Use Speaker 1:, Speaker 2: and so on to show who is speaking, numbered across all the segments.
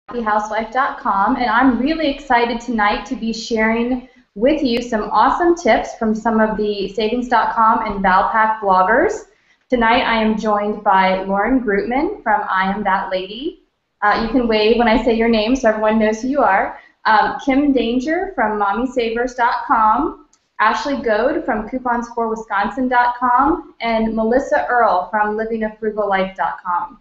Speaker 1: housewife.com, and I'm really excited tonight to be sharing with you some awesome tips from some of the savings.com and Valpak bloggers. Tonight I am joined by Lauren Grootman from I Am That Lady. You can wave when I say your name so everyone knows who you are. Kim Danger from mommysavers.com, Ashley Goad from couponsforwisconsin.com, and Melissa Earle from livingafrugallife.com.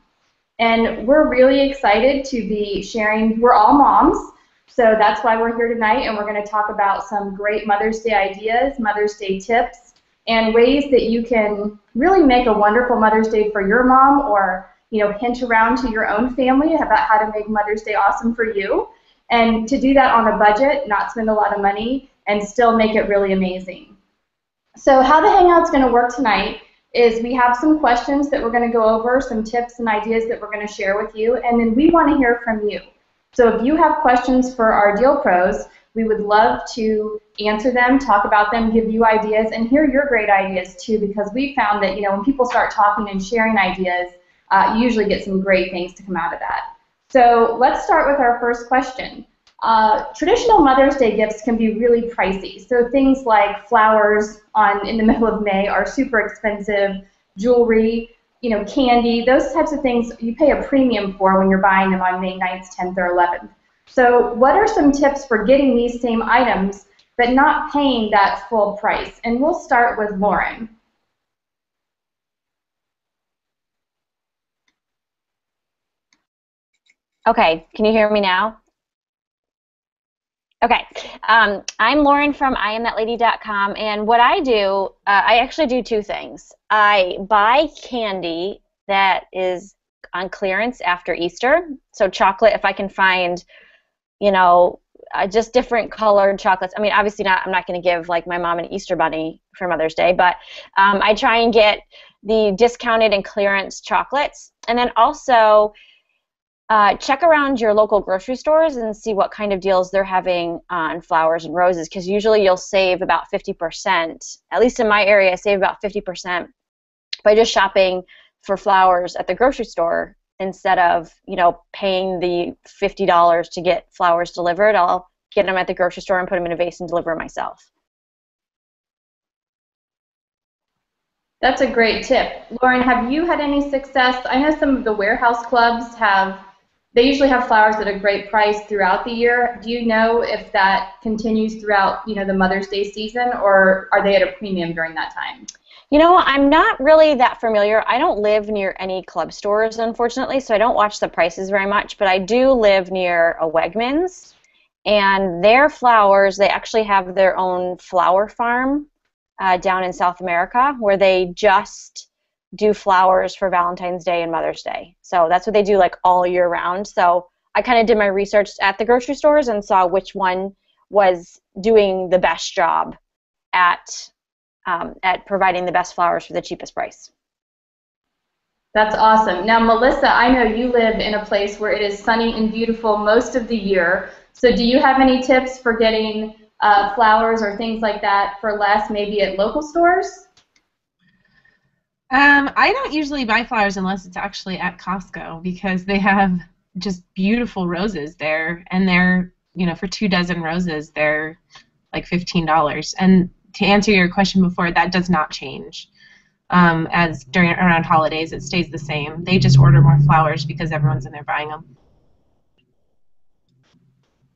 Speaker 1: And we're really excited to be sharing. We're all moms, so that's why we're here tonight, and we're going to talk about some great Mother's Day ideas, Mother's Day tips, and ways that you can really make a wonderful Mother's Day for your mom, or hint around to your own family about how to make Mother's Day awesome for you, and to do that on a budget, not spend a lot of money, and still make it really amazing. So how the Hangout's going to work tonight is we have some questions that we're going to go over, some tips and ideas that we're going to share with you, and then we want to hear from you. So if you have questions for our Deal Pros, we would love to answer them, talk about them, give you ideas, and hear your great ideas too, because we found that when people start talking and sharing ideas, you usually get some great things to come out of that. So let's start with our first question. Traditional Mother's Day gifts can be really pricey. So things like flowers in the middle of May are super expensive, jewelry, candy, those types of things you pay a premium for when you're buying them on May 9th, 10th, or 11th. So what are some tips for getting these same items but not paying that full price? And we'll start with Lauren.
Speaker 2: Okay, can you hear me now? Okay, I'm Lauren from IamThatLady.com, and what I do, I actually do two things. I buy candy that is on clearance after Easter, so chocolate, if I can find, just different colored chocolates. I mean, obviously I'm not going to give like my mom an Easter bunny for Mother's Day, but I try and get the discounted and clearance chocolates, and then also check around your local grocery stores and see what kind of deals they're having on flowers and roses, because usually you'll save about 50%, at least in my area, I save about 50% by just shopping for flowers at the grocery store instead of, paying the $50 to get flowers delivered. I'll get them at the grocery store and put them in a vase and deliver them myself.
Speaker 1: That's a great tip. Lauren, have you had any success? I know some of the warehouse clubs they usually have flowers at a great price throughout the year. Do you know if that continues throughout, the Mother's Day season, or are they at a premium during that time?
Speaker 2: I'm not really that familiar. I don't live near any club stores, unfortunately, so I don't watch the prices very much, but I do live near a Wegmans, and their flowers, they actually have their own flower farm down in South America where they just do flowers for Valentine's Day and Mother's Day. So that's what they do like all year round. So I kind of did my research at the grocery stores and saw which one was doing the best job at providing the best flowers for the cheapest price.
Speaker 1: That's awesome. Now, Melissa, I know you live in a place where it is sunny and beautiful most of the year. So do you have any tips for getting flowers or things like that for less, maybe at local stores?
Speaker 3: I don't usually buy flowers unless it's actually at Costco, because they have just beautiful roses there, and they're, for 2 dozen roses, they're like $15. And to answer your question before, that does not change. As around holidays, it stays the same. They just order more flowers because everyone's in there buying them.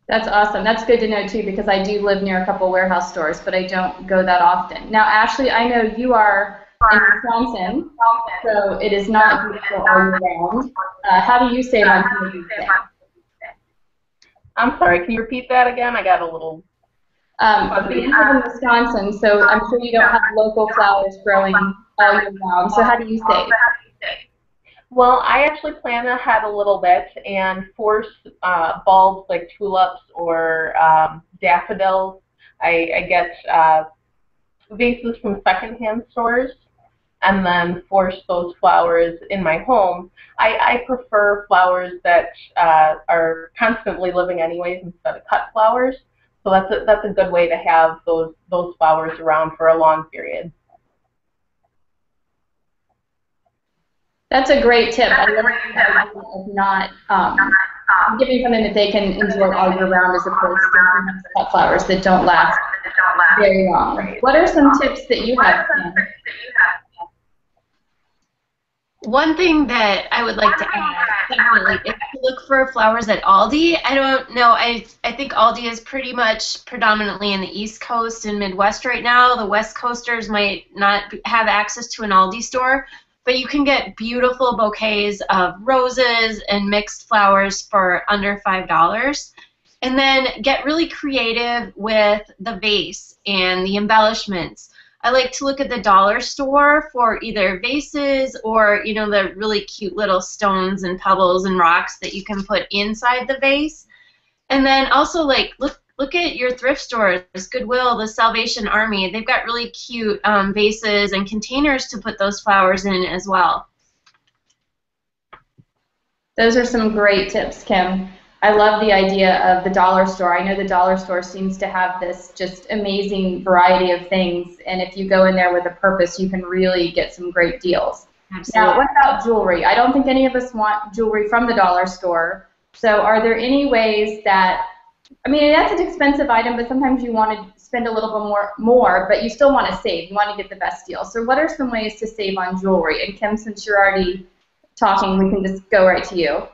Speaker 1: That's awesome. That's good to know, too, because I do live near a couple warehouse stores, but I don't go that often. Now, Ashley, I know you are in Wisconsin, so it is not beautiful all year round. How do you save on Mother's Day?
Speaker 4: I'm sorry, can you repeat that again? I got a little...
Speaker 1: You live in Wisconsin, so I'm sure you don't have local flowers growing all year round. So how do you save?
Speaker 4: Well, I actually plan ahead a little bit and force bulbs like tulips or daffodils. I get vases from secondhand stores and then force those flowers in my home. I prefer flowers that are constantly living anyways instead of cut flowers. So that's a good way to have those flowers around for a long period.
Speaker 1: That's a great tip. I love the idea of not giving something that they can enjoy all year round as opposed to sometimes cut flowers that don't last very long. What are some tips that you have, Pam?
Speaker 3: One thing that I would like to add, definitely, is to look for flowers at Aldi. I don't know, I think Aldi is pretty much predominantly in the East Coast and Midwest right now. The West Coasters might not have access to an Aldi store, but you can get beautiful bouquets of roses and mixed flowers for under $5. And then get really creative with the vase and the embellishments. I like to look at the dollar store for either vases or, you know, the really cute little stones and pebbles and rocks that you can put inside the vase. And then also, like, look at your thrift stores, Goodwill, the Salvation Army. They've got really cute vases and containers to put those flowers in as well.
Speaker 1: Those are some great tips, Kim. I love the idea of the dollar store. I know the dollar store seems to have this just amazing variety of things, and if you go in there with a purpose, you can really get some great deals.
Speaker 3: Absolutely.
Speaker 1: Now, what about jewelry? I don't think any of us want jewelry from the dollar store, so are there any ways that, I mean, that's an expensive item, but sometimes you want to spend a little bit more, but you still want to save. You want to get the best deal. So what are some ways to save on jewelry? And Kim, since you're already talking, we can just go right to you.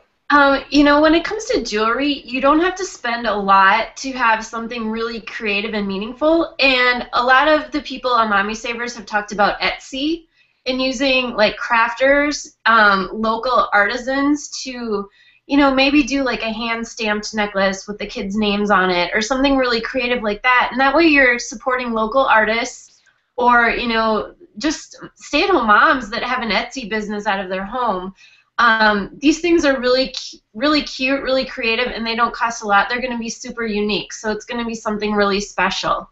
Speaker 3: You know, when it comes to jewelry, you don't have to spend a lot to have something really creative and meaningful. And a lot of the people on Mommy Savers have talked about Etsy and using like crafters, local artisans to, you know, maybe do like a hand-stamped necklace with the kids' names on it or something really creative like that. And that way you're supporting local artists or, you know, just stay-at-home moms that have an Etsy business out of their home. These things are really cute, really creative, and they don't cost a lot. They're going to be super unique, so it's going to be something really special.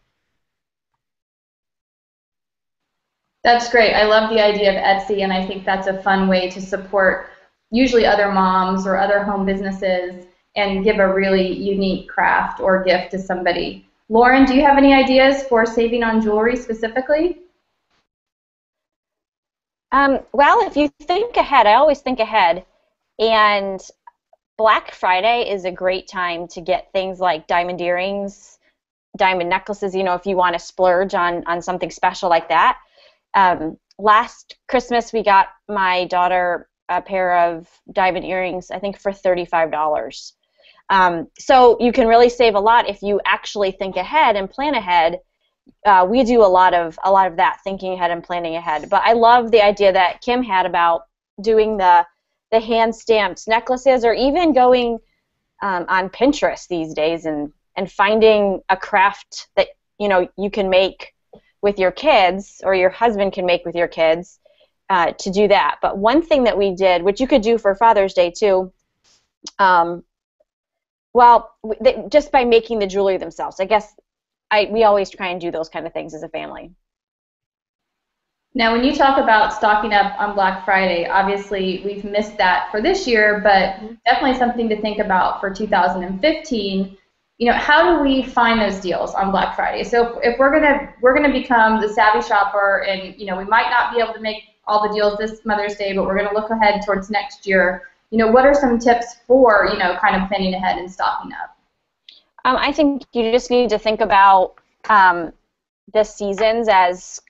Speaker 1: That's great. I love the idea of Etsy, and I think that's a fun way to support usually other moms or other home businesses and give a really unique craft or gift to somebody. Lauren, do you have any ideas for saving on jewelry specifically?
Speaker 2: Well, if you think ahead, I always think ahead, and Black Friday is a great time to get things like diamond earrings, diamond necklaces, you know, if you want to splurge on something special like that. Last Christmas, we got my daughter a pair of diamond earrings, I think for $35. So you can really save a lot if you actually think ahead and plan ahead. We do a lot of that, thinking ahead and planning ahead. But I love the idea that Kim had about doing the hand-stamped necklaces, or even going on Pinterest these days and finding a craft that, you know, you can make with your kids, or your husband can make with your kids, to do that. But one thing that we did, which you could do for Father's Day too, just by making the jewelry themselves. I guess we always try and do those kind of things as a family.
Speaker 1: Now, when you talk about stocking up on Black Friday, obviously we've missed that for this year, but definitely something to think about for 2015. You know, how do we find those deals on Black Friday? So if we're gonna become the savvy shopper, and you know, we might not be able to make all the deals this Mother's Day, but we're gonna look ahead towards next year. You know, what are some tips for, you know, kind of planning ahead and stocking up?
Speaker 2: I think you just need to think about the seasons as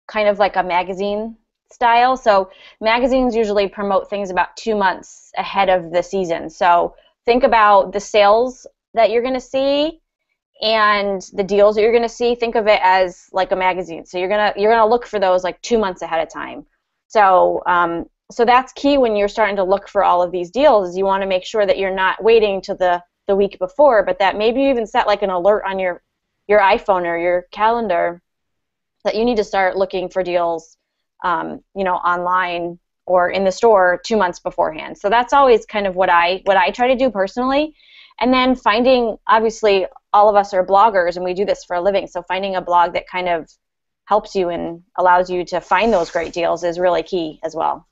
Speaker 2: kind of like a magazine style. So magazines usually promote things about 2 months ahead of the season. So think about the sales that you're going to see and the deals that you're going to see. Think of it as like a magazine. So you're gonna look for those like 2 months ahead of time. So so that's key when you're starting to look for all of these deals. Is you want to make sure that you're not waiting to the week before, but that maybe you even set like an alert on your iPhone or your calendar that you need to start looking for deals, you know, online or in the store 2 months beforehand. So that's always kind of what I try to do personally. And then finding, obviously, all of us are bloggers and we do this for a living, so finding a blog that kind of helps you and allows you to find those great deals is really key as well.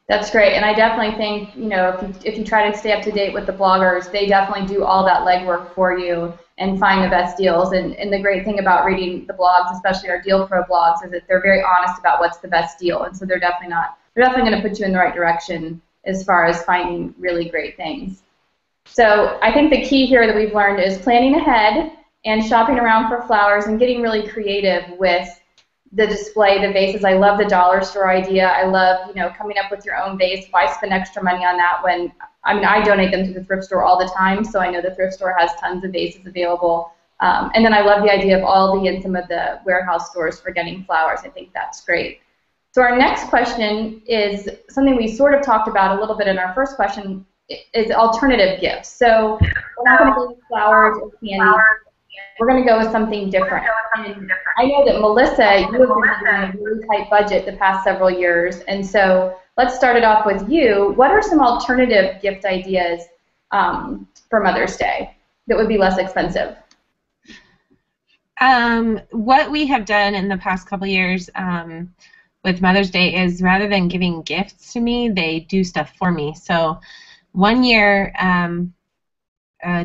Speaker 1: That's great, and I definitely think, you know, if you try to stay up to date with the bloggers, they definitely do all that legwork for you and find the best deals. And the great thing about reading the blogs, especially our Deal Pro blogs, is that they're very honest about what's the best deal. And so they're definitely going to put you in the right direction as far as finding really great things. So I think the key here that we've learned is planning ahead and shopping around for flowers and getting really creative with the display, the vases. I love the dollar store idea. I love, coming up with your own vase. Why spend extra money on that when, I donate them to the thrift store all the time, so I know the thrift store has tons of vases available. And then I love the idea of Aldi and some of the warehouse stores for getting flowers. I think that's great. So our next question is something we sort of talked about a little bit in our first question, is alternative gifts. So we're not going to go with flowers or candy. We're going to go with something different. And I know that Melissa, you have been having a really tight budget the past several years, and so let's start it off with you. What are some alternative gift ideas for Mother's Day that would be less expensive?
Speaker 3: What we have done in the past couple years with Mother's Day is, rather than giving gifts to me, they do stuff for me. So one year,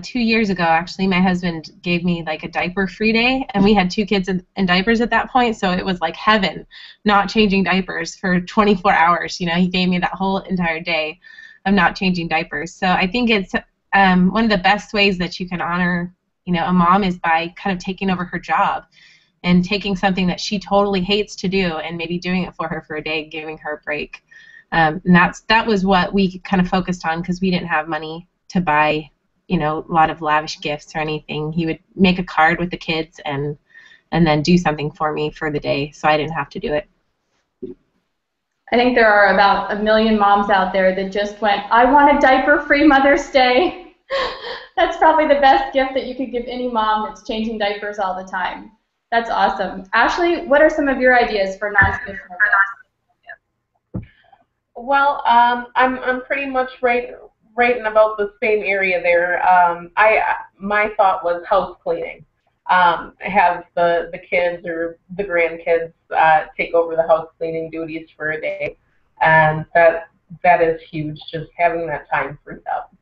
Speaker 3: 2 years ago, actually, my husband gave me like a diaper-free day, and we had 2 kids in diapers at that point, so it was like heaven, not changing diapers for 24 hours. He gave me that whole entire day of not changing diapers. So I think it's one of the best ways that you can honor, a mom is by kind of taking over her job and taking something that she totally hates to do and maybe doing it for her for a day, giving her a break. And that was what we kind of focused on, because we didn't have money to buy a lot of lavish gifts or anything. He would make a card with the kids and then do something for me for the day, so I didn't have to do it.
Speaker 1: I think there are about 1 million moms out there that just went, I want a diaper-free Mother's Day. That's probably the best gift that you could give any mom that's changing diapers all the time. That's awesome. Ashley, what are some of your ideas for non-traditional gifts?
Speaker 4: Well, I'm pretty much right in about the same area there. My thought was house cleaning. Have the kids or the grandkids take over the house cleaning duties for a day, and that is huge. Just having that time freed up.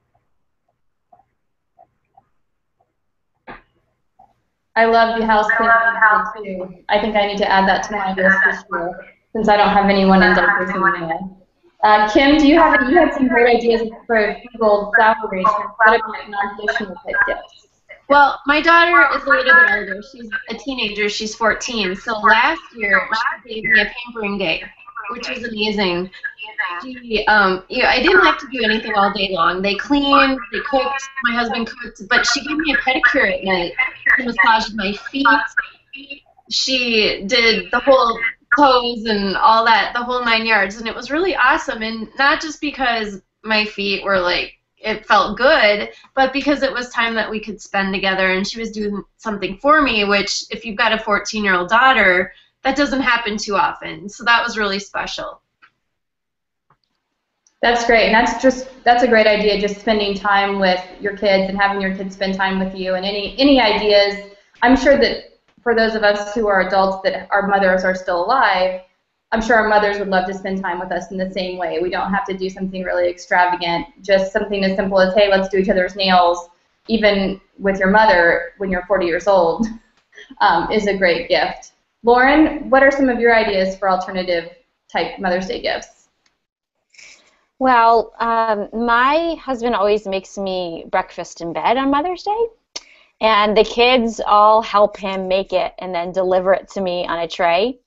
Speaker 1: I love the house cleaning too. I think I need to add that to my list this year, since I don't have anyone in diapers anymore. Kim, you had some great ideas for people flower arrangements. What about non-traditional type gifts?
Speaker 5: Well, my daughter is a little bit older. She's a teenager. She's 14. So last year, she gave me a pampering day, which was amazing. She, I didn't have to do anything all day long. They cleaned, they cooked, my husband cooked, but she gave me a pedicure at night. She massaged my feet. She did the whole toes and all that, the whole 9 yards, and it was really awesome. And not just because my feet were like, it felt good, but because it was time that we could spend together, and she was doing something for me, which if you've got a 14-year-old daughter, that doesn't happen too often. So that was really special.
Speaker 1: That's great, and that's a great idea, just spending time with your kids and having your kids spend time with you. And any ideas, I'm sure that for those of us who are adults that our mothers are still alive, I'm sure our mothers would love to spend time with us in the same way. We don't have to do something really extravagant, just something as simple as, hey, let's do each other's nails, even with your mother when you're 40 years old, is a great gift. Lauren, what are some of your ideas for alternative type Mother's Day gifts?
Speaker 2: Well, my husband always makes me breakfast in bed on Mother's Day, and the kids all help him make it and then deliver it to me on a tray.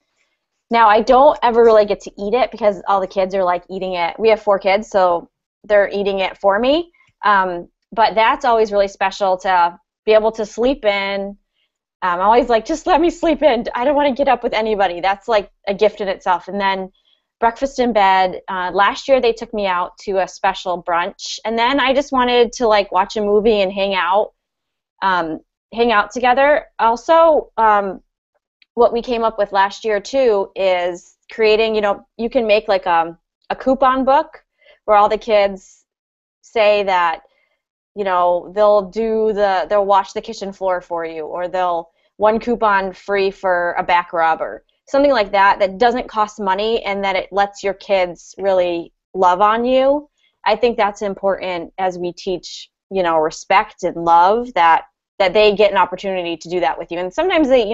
Speaker 2: Now, I don't ever really get to eat it because all the kids are like eating it. We have 4 kids, so they're eating it for me. But that's always really special to be able to sleep in. I'm always like, just let me sleep in. I don't want to get up with anybody. That's like a gift in itself. And then breakfast in bed. Last year they took me out to a special brunch, and then I just wanted to like watch a movie and hang out together. Also, what we came up with last year too is creating, you can make like a coupon book where all the kids say that, they'll wash the kitchen floor for you, or they'll 1 coupon free for a back rub, or something like that that doesn't cost money and that it lets your kids really love on you. I think that's important as we teach, respect and love, that that they get an opportunity to do that with you. And sometimes they,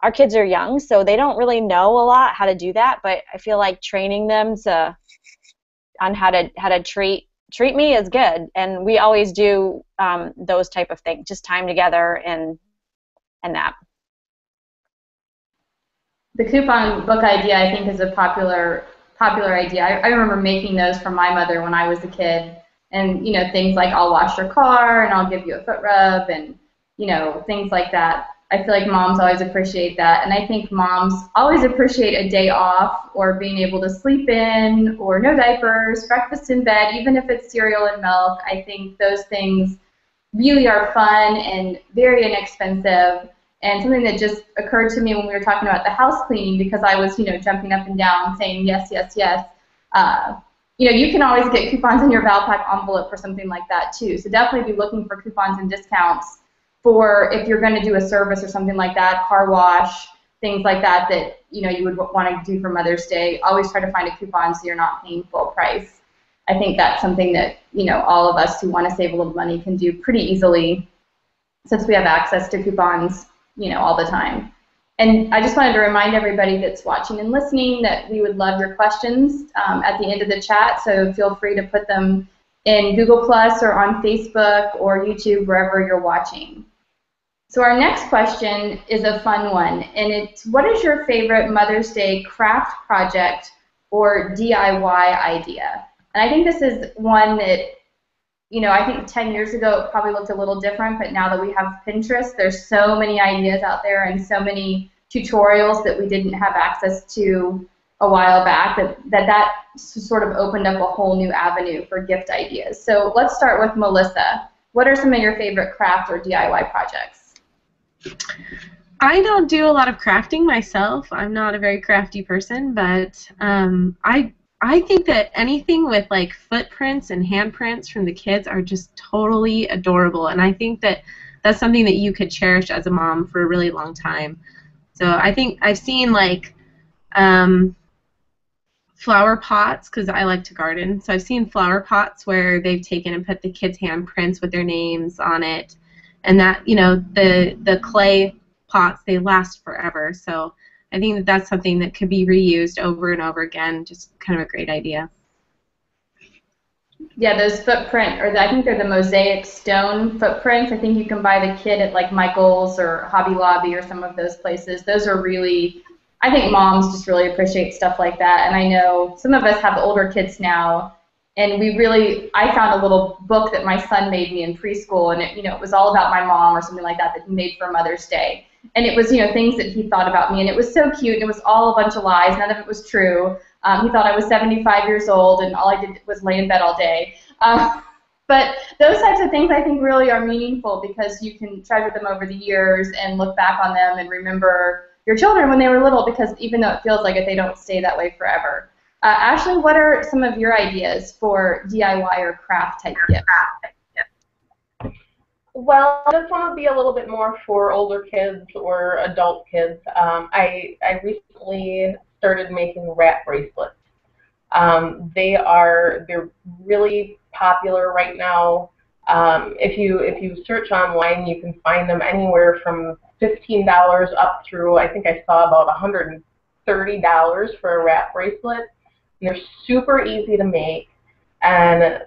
Speaker 2: our kids are young, so they don't really know a lot how to do that, but I feel like training them on how to treat me is good. And we always do those type of things, just time together and that.
Speaker 1: The coupon book idea, I think, is a popular idea. I remember making those for my mother when I was a kid, and things like I'll wash your car and I'll give you a foot rub, and things like that. I feel like moms always appreciate that, and I think moms always appreciate a day off or being able to sleep in, or no diapers, breakfast in bed, even if it's cereal and milk. I think those things really are fun and very inexpensive. And something that just occurred to me when we were talking about the house cleaning, because I was, jumping up and down saying yes, yes, yes. You can always get coupons in your Valpak envelope for something like that too. So definitely be looking for coupons and discounts for if you're going to do a service or something like that, car wash, things like that you would want to do for Mother's Day. Always try to find a coupon so you're not paying full price. I think that's something that all of us who want to save a little money can do pretty easily, since we have access to coupons all the time. And I just wanted to remind everybody that's watching and listening that we would love your questions at the end of the chat, so feel free to put them in Google Plus or on Facebook or YouTube, wherever you're watching. So our next question is a fun one, and it's, what is your favorite Mother's Day craft project or DIY idea? And I think this is one that I think 10 years ago it probably looked a little different, but now that we have Pinterest, there's so many ideas out there and so many tutorials that we didn't have access to a while back that sort of opened up a whole new avenue for gift ideas. So let's start with Melissa. What are some of your favorite craft or DIY projects?
Speaker 3: I don't do a lot of crafting myself. I'm not a very crafty person, but I think that anything with like footprints and handprints from the kids are just totally adorable, and I think that that's something that you could cherish as a mom for a really long time. So I think I've seen like flower pots, because I like to garden, so I've seen flower pots where they've taken and put the kids' handprints with their names on it, and that, the clay pots, they last forever. So I think that that's something that could be reused over and over again. Just kind of a great idea.
Speaker 1: Yeah, those footprint, or I think they're the mosaic stone footprints. I think you can buy the kit at like Michael's or Hobby Lobby or some of those places. Those are really, I think moms just really appreciate stuff like that. And I know some of us have older kids now, and I found a little book that my son made me in preschool, and it was all about my mom or something like that he made for Mother's Day. And it was, things that he thought about me, and it was so cute, and it was all a bunch of lies. None of it was true. He thought I was 75 years old, and all I did was lay in bed all day. But those types of things I think really are meaningful, because you can treasure them over the years and look back on them and remember your children when they were little, because even though it feels like it, they don't stay that way forever. Ashley, what are some of your ideas for DIY or craft type gifts?
Speaker 4: Well, this one would be a little bit more for older kids or adult kids. I recently started making wrap bracelets. They're really popular right now. If you search online, you can find them anywhere from $15 up through, I think I saw about $130 for a wrap bracelet. And they're super easy to make, and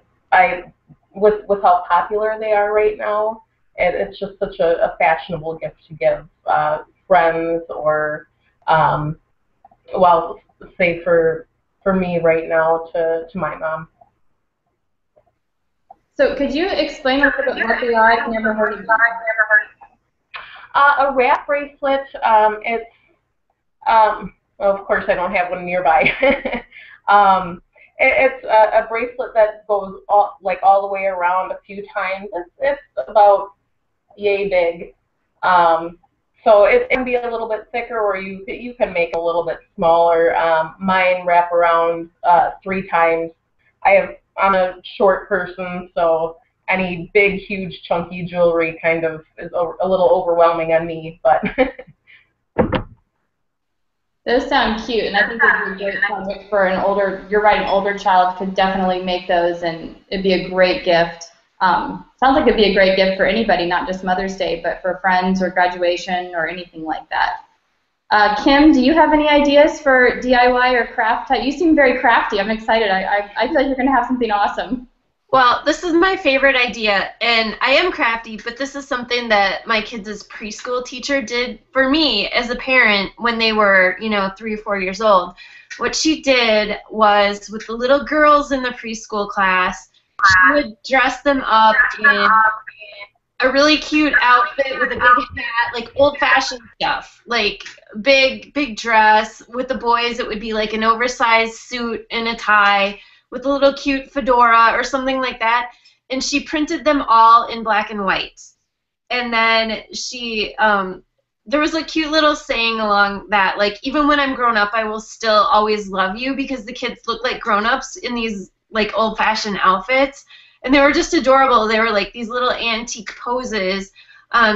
Speaker 4: with how popular they are right now, it's just such a fashionable gift to give friends, or well, say for me right now to my mom.
Speaker 1: So could you explain a little bit what they are? I've never heard of them.
Speaker 4: A wrap bracelet, it's well, of course I don't have one nearby. It's a bracelet that goes all the way around a few times. It's about yay big. So it can be a little bit thicker, or you can make a little bit smaller. Mine wrap around 3 times. I'm a short person, so any big, huge, chunky jewelry kind of is a little overwhelming on me, but
Speaker 1: those sound cute, and I think they'd be a great project for an older child could definitely make those, and it'd be a great gift. Sounds like it'd be a great gift for anybody, not just Mother's Day, but for friends or graduation or anything like that. Kim, do you have any ideas for DIY or craft type? You seem very crafty. I'm excited. I feel like you're going to have something awesome.
Speaker 5: Well, this is my favorite idea, and I am crafty, but this is something that my kids' preschool teacher did for me as a parent when they were, 3 or 4 years old. What she did was, with the little girls in the preschool class, she would dress them up in a really cute outfit with a big hat, like old-fashioned stuff, like big dress. With the boys, it would be like an oversized suit and a tie with a little cute fedora or something like that. And she printed them all in black and white. And then she, there was a cute little saying along that, like, even when I'm grown up, I will still always love you, because the kids look like grown-ups in these, like, old-fashioned outfits. And they were just adorable. They were like these little antique poses.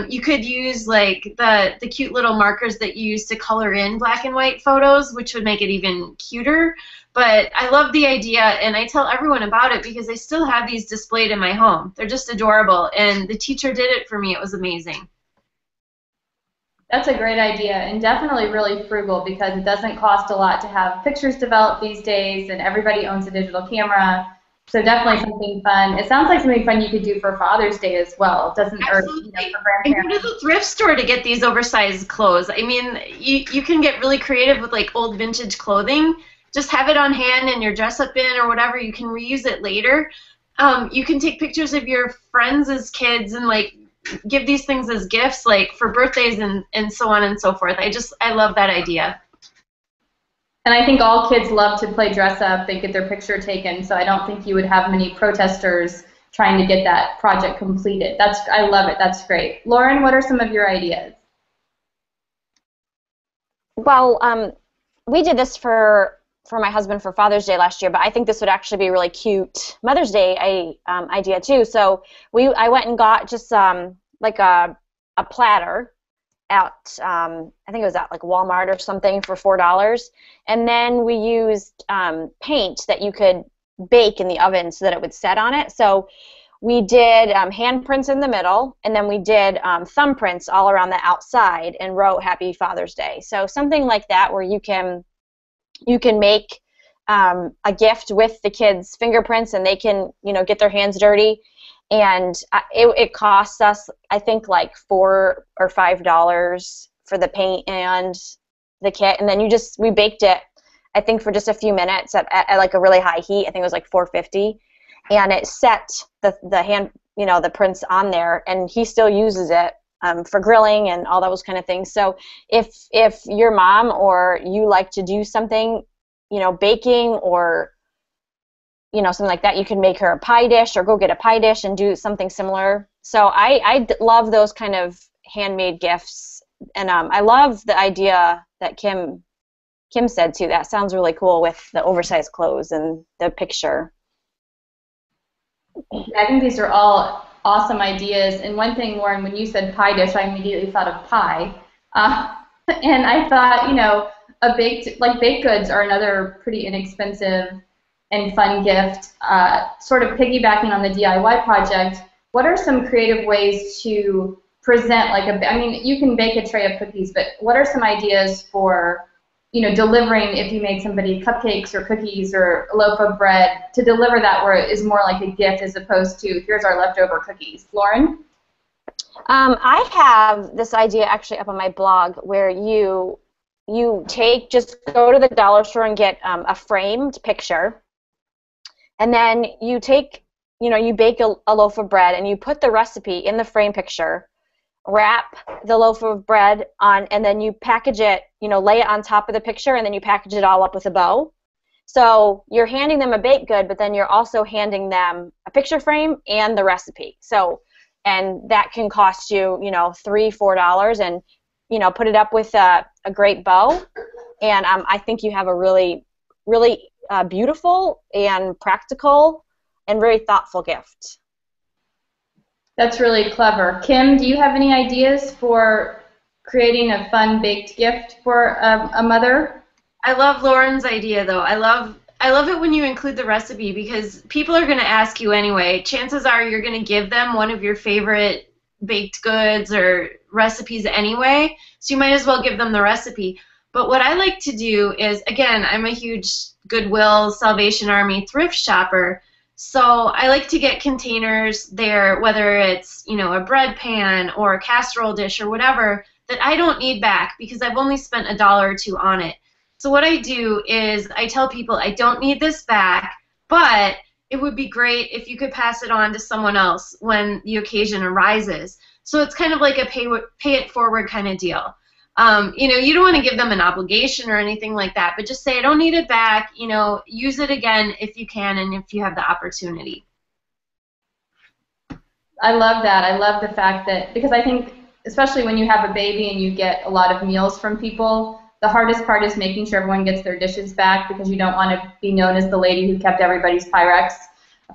Speaker 5: You could use like the cute little markers that you use to color in black and white photos, which would make it even cuter. But I love the idea, and I tell everyone about it because I still have these displayed in my home. They're just adorable, and the teacher did it for me. It was amazing.
Speaker 1: That's a great idea, and definitely really frugal, because it doesn't cost a lot to have pictures developed these days, and everybody owns a digital camera. So definitely something fun. It sounds like something fun you could do for Father's Day as well. Doesn't
Speaker 5: Absolutely.
Speaker 1: Or, for
Speaker 5: And
Speaker 1: grandparents.
Speaker 5: go to the thrift store to get these oversized clothes. I mean, you can get really creative with like old vintage clothing. Just have it on hand in your dress-up bin or whatever. You can reuse it later. You can take pictures of your friends as kids and like give these things as gifts, like for birthdays and so on and so forth. I love that idea.
Speaker 1: And I think all kids love to play dress up. They get their picture taken, so I don't think you would have many protesters trying to get that project completed. I love it. That's great. Lauren, what are some of your ideas?
Speaker 2: Well, we did this for my husband for Father's Day last year, but I think this would actually be a really cute Mother's Day idea too. So I went and got just like a platter at I think it was at like Walmart or something for $4, and then we used paint that you could bake in the oven so that it would set on it. So we did handprints in the middle, and then we did thumbprints all around the outside and wrote Happy Father's Day. So something like that where you can make a gift with the kids' fingerprints, and they can get their hands dirty. And it costs us, I think, like $4 or $5 for the paint and the kit, and then we baked it, I think, for just a few minutes at like a really high heat. I think it was like 450, and it set the hand, the prints on there, and he still uses it for grilling and all those kind of things. So if your mom or you like to do something, baking or something like that, you can make her a pie dish or go get a pie dish and do something similar. So I love those kind of handmade gifts, and I love the idea that Kim said too. That sounds really cool with the oversized clothes and the picture.
Speaker 1: I think these are all awesome ideas. And one thing, Lauren, when you said pie dish, I immediately thought of pie, and I thought baked goods are another pretty inexpensive and fun gift. Sort of piggybacking on the DIY project, what are some creative ways to present you can bake a tray of cookies, but what are some ideas for delivering, if you made somebody cupcakes or cookies or a loaf of bread, to deliver that where it is more like a gift as opposed to here's our leftover cookies? Lauren?
Speaker 2: I have this idea actually up on my blog where you just go to the dollar store and get a framed picture. And then you take, you bake a loaf of bread and you put the recipe in the frame picture, wrap the loaf of bread on, and then you package it, lay it on top of the picture, and then you package it all up with a bow. So you're handing them a baked good, but then you're also handing them a picture frame and the recipe. So, and that can cost you, $3, $4, and, put it up with a great bow. And I think you have a really, really beautiful and practical and very thoughtful gift.
Speaker 1: That's really clever. Kim, do you have any ideas for creating a fun baked gift for a mother?
Speaker 5: I love Lauren's idea, though. I love I love it when you include the recipe because people are going to ask you anyway. Chances are you're going to give them one of your favorite baked goods or recipes anyway, so you might as well give them the recipe. But what I like to do is, again, I'm a huge Goodwill, Salvation Army thrift shopper, so I like to get containers there, whether it's, you know, a bread pan or a casserole dish or whatever, that I don't need back because I've only spent $1 or $2 on it. So what I do is I tell people I don't need this back, but it would be great if you could pass it on to someone else when the occasion arises. So it's kind of like a pay it forward kind of deal. You know, you don't want to give them an obligation or anything like that, but just say I don't need it back. You know, use it again if you can and if you have the opportunity.
Speaker 1: I love that. I love the fact that, because I think, especially when you have a baby and you get a lot of meals from people, the hardest part is making sure everyone gets their dishes back because you don't want to be known as the lady who kept everybody's Pyrex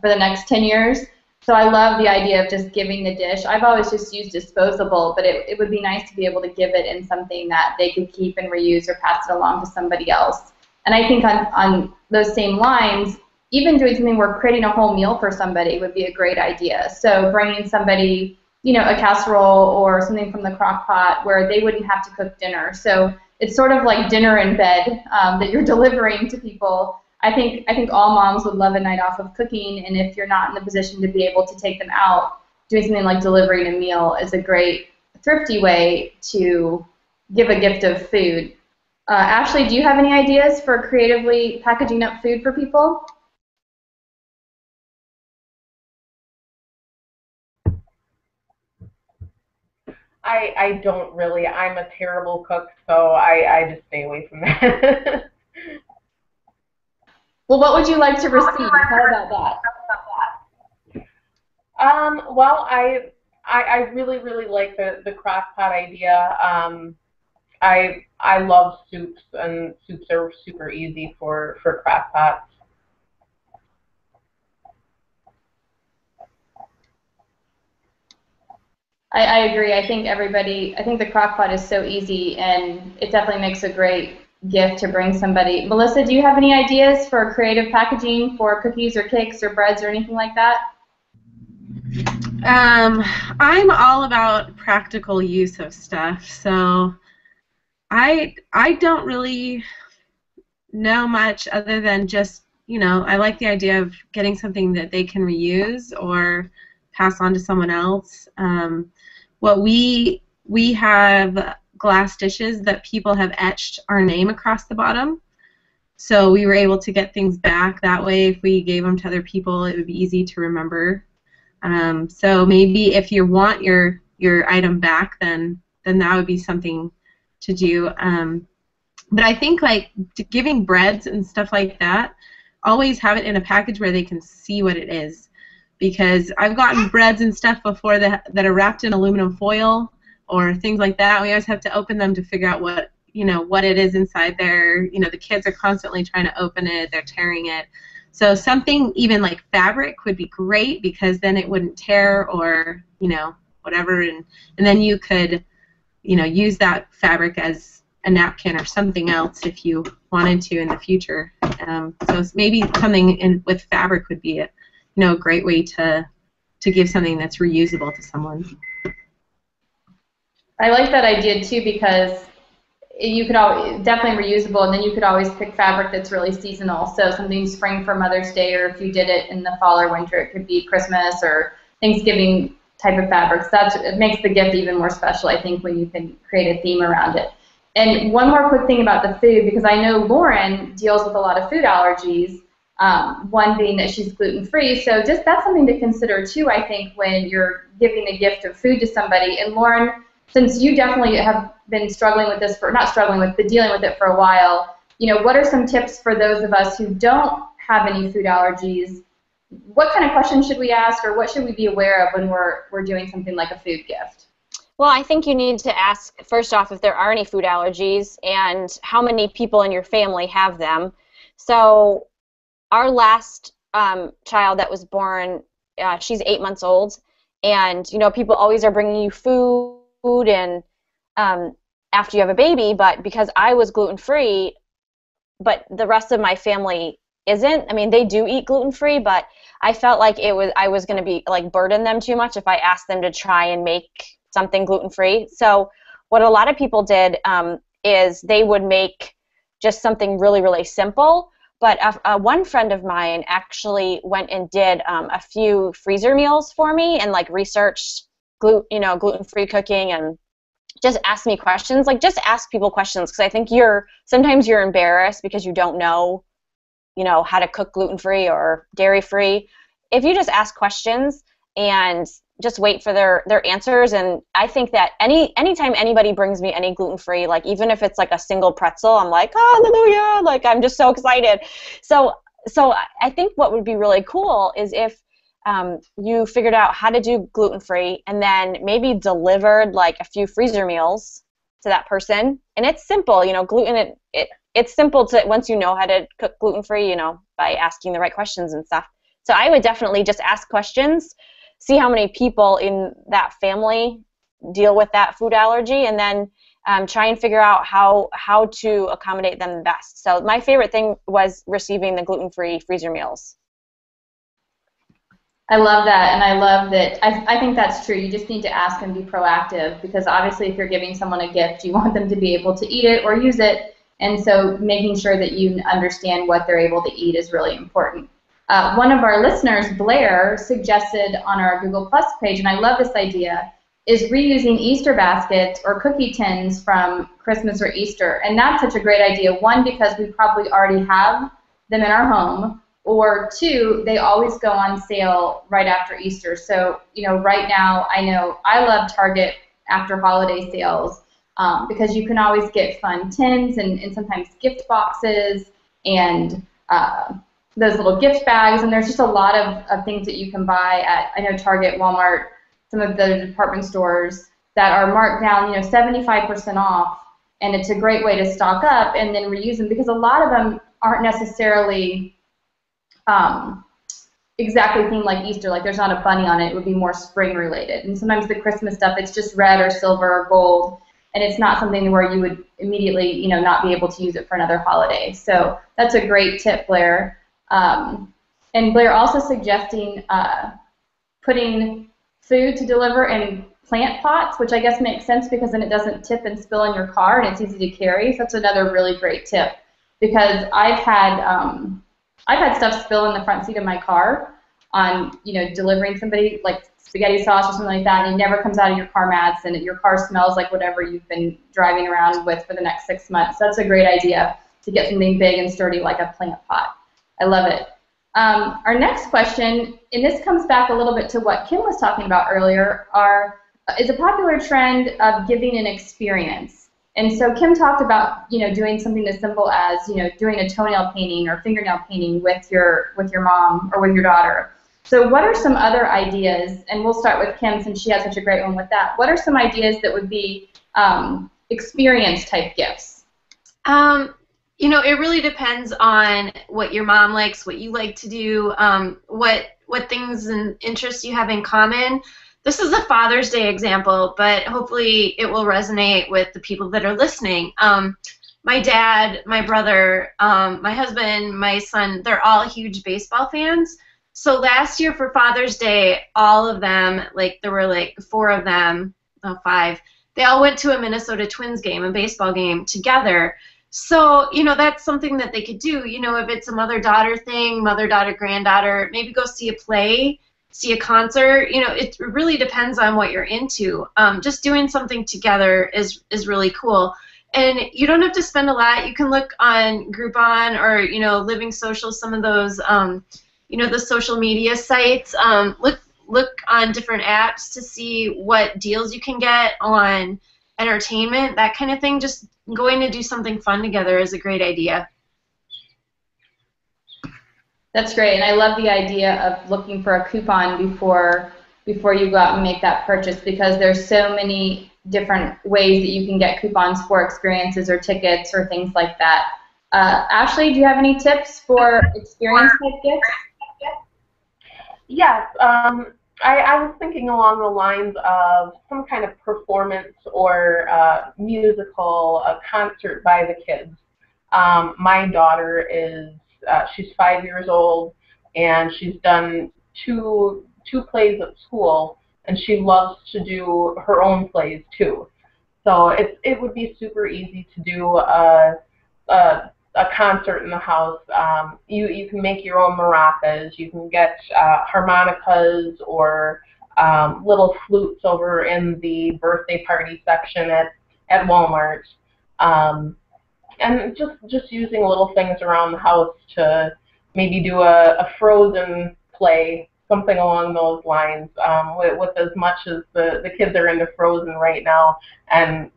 Speaker 1: for the next 10 years. So I love the idea of just giving the dish. I've always just used disposable, but it would be nice to be able to give it in something that they could keep and reuse or pass it along to somebody else. And I think on those same lines, even doing something where creating a whole meal for somebody would be a great idea. So bringing somebody, you know, a casserole or something from the crock pot where they wouldn't have to cook dinner. So it's sort of like dinner in bed that you're delivering to people. I think all moms would love a night off of cooking, and if you're not in the position to be able to take them out, doing something like delivering a meal is a great thrifty way to give a gift of food. Ashley, do you have any ideas for creatively packaging up food for people?
Speaker 4: I don't really. I'm a terrible cook, so I just stay away from that.
Speaker 1: Well, what would you like to receive? How about that?
Speaker 4: Well, I really like the crock pot idea. I love soups, and soups are super easy for crock pots.
Speaker 1: I agree. I think the crock pot is so easy, and it definitely makes a great gift to bring somebody. Melissa, do you have any ideas for creative packaging for cookies or cakes or breads or anything like that?
Speaker 3: I'm all about practical use of stuff, so I don't really know much other than just, you know, I like the idea of getting something that they can reuse or pass on to someone else. What we have glass dishes that people have etched our name across the bottom, so we were able to get things back that way. If we gave them to other people, it would be easy to remember. So maybe if you want your item back, then that would be something to do. But I think like giving breads and stuff like that, always have it in a package where they can see what it is. Because I've gotten breads and stuff before that are wrapped in aluminum foil or things like that. We always have to open them to figure out what it is inside there. You know, the kids are constantly trying to open it, they're tearing it. So something even like fabric would be great because then it wouldn't tear or, you know, whatever, and then you could, you know, use that fabric as a napkin or something else if you wanted to in the future. So maybe something with fabric would be a great way to give something that's reusable to someone.
Speaker 1: I like that idea too because you could definitely reusable, and then you could always pick fabric that's really seasonal. So something spring for Mother's Day, or if you did it in the fall or winter, it could be Christmas or Thanksgiving type of fabrics. It makes the gift even more special, I think, when you can create a theme around it. And one more quick thing about the food, because I know Lauren deals with a lot of food allergies. One being that she's gluten-free, so just that's something to consider too, I think, when you're giving a gift of food to somebody. And Lauren, since you definitely have been struggling with this, but dealing with it for a while, what are some tips for those of us who don't have any food allergies? What kind of questions should we ask, or what should we be aware of when we're doing something like a food gift?
Speaker 2: Well, I think you need to ask, first off, if there are any food allergies and how many people in your family have them. So our last child that was born, she's 8 months old, and people always are bringing you food and after you have a baby, but because I was gluten-free, but the rest of my family isn't. I mean, they do eat gluten-free, but I felt like I was going to be like burden them too much if I asked them to try and make something gluten-free. So what a lot of people did is they would make just something really, really simple. But one friend of mine actually went and did a few freezer meals for me and like researched gluten-free cooking and just asked me questions. Like just ask people questions, because I think sometimes you're embarrassed because you don't know, how to cook gluten-free or dairy-free. If you just ask questions and just wait for their answers, and I think that anytime anybody brings me any gluten-free, like even if it's like a single pretzel, I'm like, hallelujah, like I'm just so excited. So I think what would be really cool is if you figured out how to do gluten-free and then maybe delivered like a few freezer meals to that person. And it's simple, gluten, it's simple to, once you know how to cook gluten-free, by asking the right questions and stuff. So I would definitely just ask questions, see how many people in that family deal with that food allergy, and then try and figure out how to accommodate them the best. So my favorite thing was receiving the gluten-free freezer meals.
Speaker 1: I love that, and I love that. I think that's true. You just need to ask and be proactive, because obviously if you're giving someone a gift, you want them to be able to eat it or use it, and so making sure that you understand what they're able to eat is really important. One of our listeners, Blair, suggested on our Google Plus page, and I love this idea, is reusing Easter baskets or cookie tins from Christmas or Easter. And that's such a great idea. One, because we probably already have them in our home, or two, they always go on sale right after Easter. So, right now, I know I love Target after holiday sales because you can always get fun tins and sometimes gift boxes and those little gift bags. And there's just a lot of things that you can buy at, I know, Target, Walmart, some of the department stores that are marked down, 75% off. And it's a great way to stock up and then reuse them, because a lot of them aren't necessarily exactly themed like Easter. Like there's not a bunny on it. It would be more spring related. And sometimes the Christmas stuff, it's just red or silver or gold, and it's not something where you would immediately, not be able to use it for another holiday. So that's a great tip, Blair. And Blair also suggesting putting food to deliver in plant pots, which I guess makes sense because then it doesn't tip and spill in your car and it's easy to carry. So that's another really great tip, because I've had stuff spill in the front seat of my car on, delivering somebody, like spaghetti sauce or something like that, and it never comes out of your car mats, and your car smells like whatever you've been driving around with for the next 6 months. So that's a great idea, to get something big and sturdy like a plant pot. I love it. Our next question, and this comes back a little bit to what Kim was talking about earlier, is a popular trend of giving an experience. And so Kim talked about, doing something as simple as, doing a toenail painting or fingernail painting with your mom or with your daughter. So what are some other ideas, and we'll start with Kim since she has such a great one with that. What are some ideas that would be experience type gifts?
Speaker 5: It really depends on what your mom likes, what you like to do, what things and interests you have in common. This is a Father's Day example, but hopefully it will resonate with the people that are listening. My dad, my brother, my husband, my son, they're all huge baseball fans. So last year for Father's Day, all of them, there were 4 of them, 5, they all went to a Minnesota Twins game, a baseball game together. So, that's something that they could do. If it's a mother-daughter thing, mother-daughter, granddaughter, maybe go see a play, see a concert. It really depends on what you're into. Just doing something together is really cool. And you don't have to spend a lot. You can look on Groupon or, Living Social, some of those, the social media sites. Look on different apps to see what deals you can get on entertainment, that kind of thing. Just going to do something fun together is a great idea.
Speaker 1: That's great, and I love the idea of looking for a coupon before you go out and make that purchase, because there's so many different ways that you can get coupons for experiences or tickets or things like that. Ashley, do you have any tips for experience type gifts?
Speaker 4: Yes. I was thinking along the lines of some kind of performance or musical, a concert by the kids. My daughter is she's 5 years old, and she's done two plays at school, and she loves to do her own plays too. So it would be super easy to do a concert in the house. You can make your own maracas. You can get harmonicas or little flutes over in the birthday party section at Walmart. And just using little things around the house to maybe do a Frozen play, something along those lines, with as much as the kids are into Frozen right now. And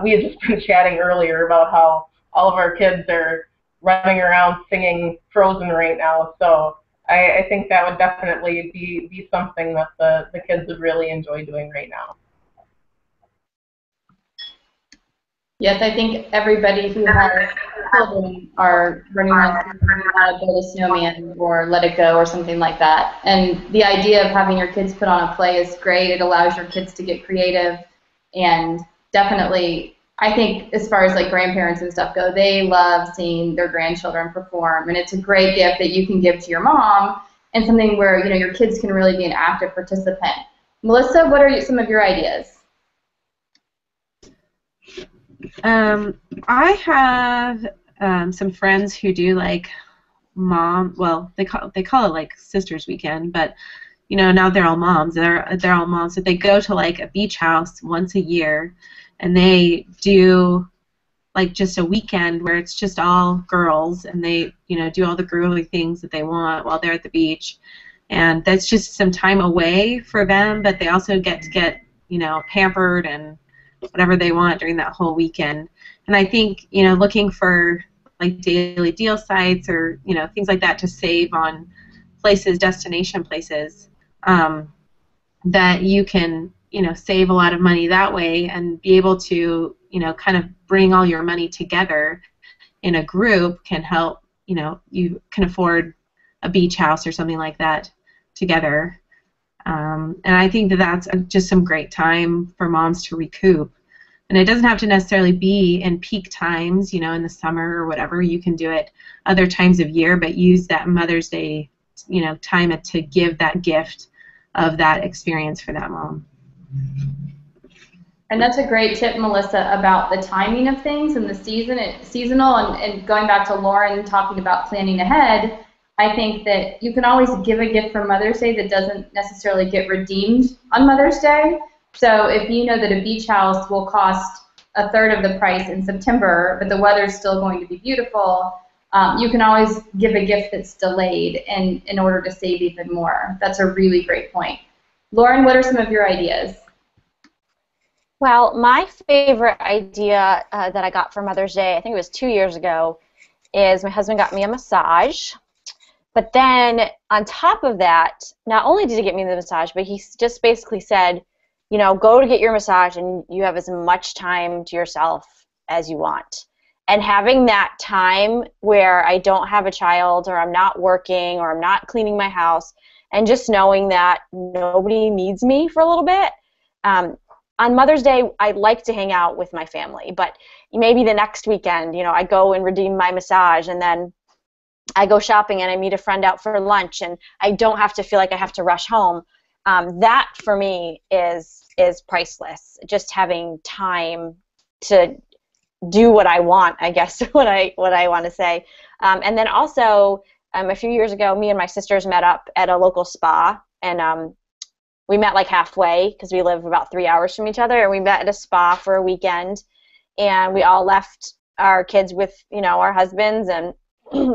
Speaker 4: we had just been chatting earlier about how all of our kids are running around singing Frozen right now. So I think that would definitely be something that the kids would really enjoy doing right now.
Speaker 1: Yes, I think everybody who has children are running around want to build a snowman or let it go or something like that. And the idea of having your kids put on a play is great. It allows your kids to get creative, and definitely, I think as far as like grandparents and stuff go, they love seeing their grandchildren perform, and it's a great gift that you can give to your mom and something where, you know, your kids can really be an active participant. Melissa, what are some of your ideas?
Speaker 3: I have some friends who do like they call it like Sisters Weekend, but you know, now they're all moms. They're all moms, so they go to like a beach house once a year, and they do like just a weekend where it's just all girls, and they, you know, do all the girly things that they want while they're at the beach, and that's just some time away for them, but they also get to get, you know, pampered and whatever they want during that whole weekend. And I think, you know, looking for like daily deal sites or, you know, things like that to save on places, destination places, that you can, you know, save a lot of money that way and be able to, you know, kind of bring all your money together in a group can help, you know, you can afford a beach house or something like that together. And I think that that's just some great time for moms to recoup. And it doesn't have to necessarily be in peak times, you know, in the summer or whatever. You can do it other times of year, but use that Mother's Day, you know, time to give that gift of that experience for that mom.
Speaker 1: And that's a great tip, Melissa, about the timing of things and the seasonal, and going back to Lauren talking about planning ahead. I think that you can always give a gift for Mother's Day that doesn't necessarily get redeemed on Mother's Day. So if you know that a beach house will cost a third of the price in September, but the weather's still going to be beautiful, you can always give a gift that's delayed in order to save even more. That's a really great point. Lauren, what are some of your ideas?
Speaker 2: Well, my favorite idea that I got for Mother's Day, I think it was 2 years ago, is my husband got me a massage. But then on top of that, not only did he get me the massage, but he just basically said, you know, go to get your massage and you have as much time to yourself as you want. And having that time where I don't have a child or I'm not working or I'm not cleaning my house, and just knowing that nobody needs me for a little bit. On Mother's Day, I like to hang out with my family, but maybe the next weekend, you know, I go and redeem my massage, and then I go shopping and I meet a friend out for lunch, and I don't have to feel like I have to rush home. That for me is priceless. Just having time to do what I want, I guess, what I want to say. And then also, a few years ago, me and my sisters met up at a local spa, and we met like halfway because we live about 3 hours from each other, and we met at a spa for a weekend, and we all left our kids with, you know, our husbands, and